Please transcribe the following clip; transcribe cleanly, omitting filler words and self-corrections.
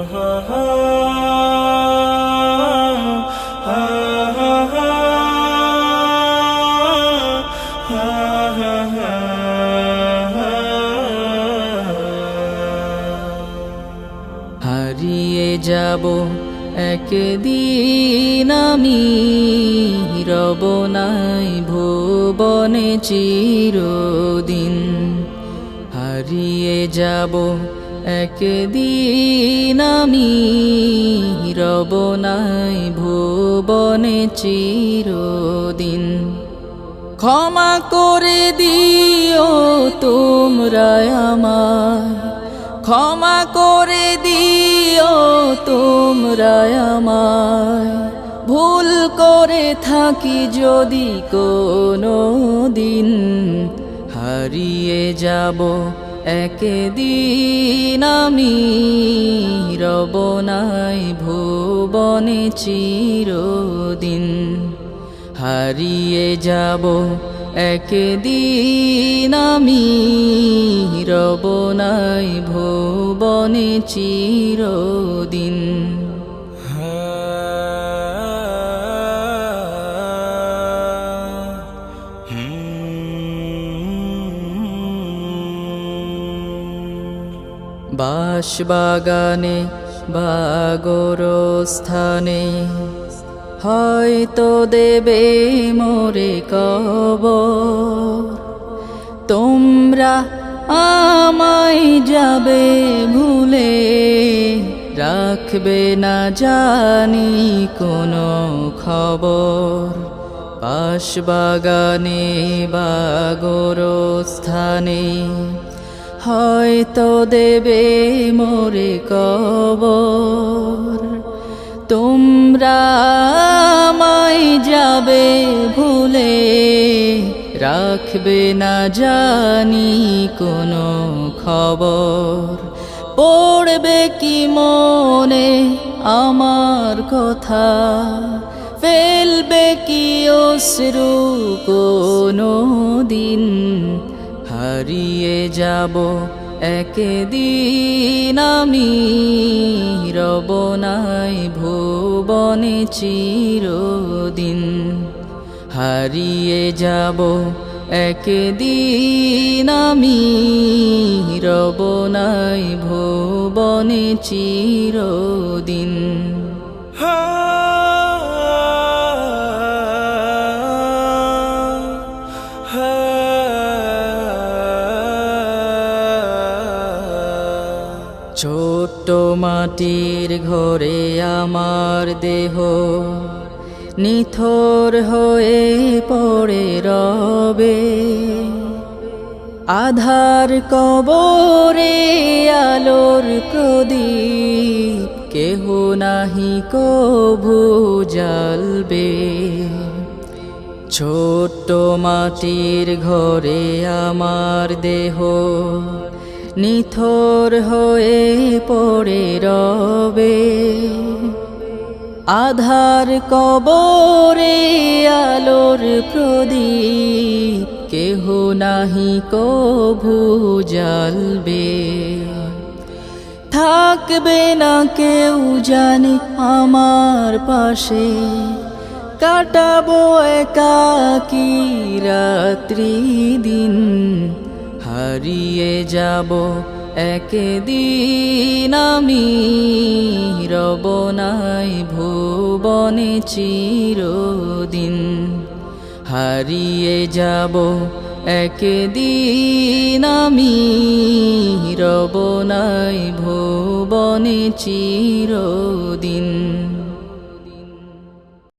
হারিয়ে যাব একদিন আমি, রব নাই ভুবনে চিরদিন। হারিয়ে যাব একদিন আমি, রব নাই ভুবনে চিরদিন। ক্ষমা করে দিও তোমরা আমায়, ক্ষমা করে দিও তোমরা আমায়, ভুল করে থাকি যদি কোনো দিন। হারিয়ে যাব একদিন আমি, রব নাই ভুবনে চিরদিন। হারিয়ে যাব একদিন আমি, রব নাই ভুবনে চিরদিন। বাঁশবাগানে বা গোরস্থানে হয়তো দেবে মোরে কবর। তোমরা আমায় যাবে ভুলে, রাখবে না জানি কোনো খবর। বাঁশবাগানে বা গোরস্থানে হয়তো দেবে মোরে কবর। তোমরা আমায় যাবে ভুলে, রাখবে না জানি কোনো খবর। পড়বে কি মনে আমার কথা, ফেলবে কি অশ্রু কোনো দিন। হারিয়ে যাব একদিন আমি, রব নাই ভুবনে চিরদিন। হারিয়ে যাব একদিন আমি, রব নাই ভুবনে চিরদিন। ছোট্ট মাটির ঘরে আমার দেহ নিথর হয়ে পড়ে রবে। আধার কবরে আলোর প্রদীপ কেহ নাহি কভু জ্বালবে। ছোট্ট মাটির ঘরে আমার দেহ নিথর হয়ে পড়ে রবে। আধার কবরে আলোর প্রদীপ কেহ নাহি কভু জ্বালবে। থাকবে না কেউ জানে আমার পাশে, কাটাবো একাকী রাত্রি দিন। হারিয়ে যাব একদিন আমি, রব নাই ভুবনে চিরদিন। হারিয়ে যাব একদিন আমি, রব নাই ভুবনে চিরদিন।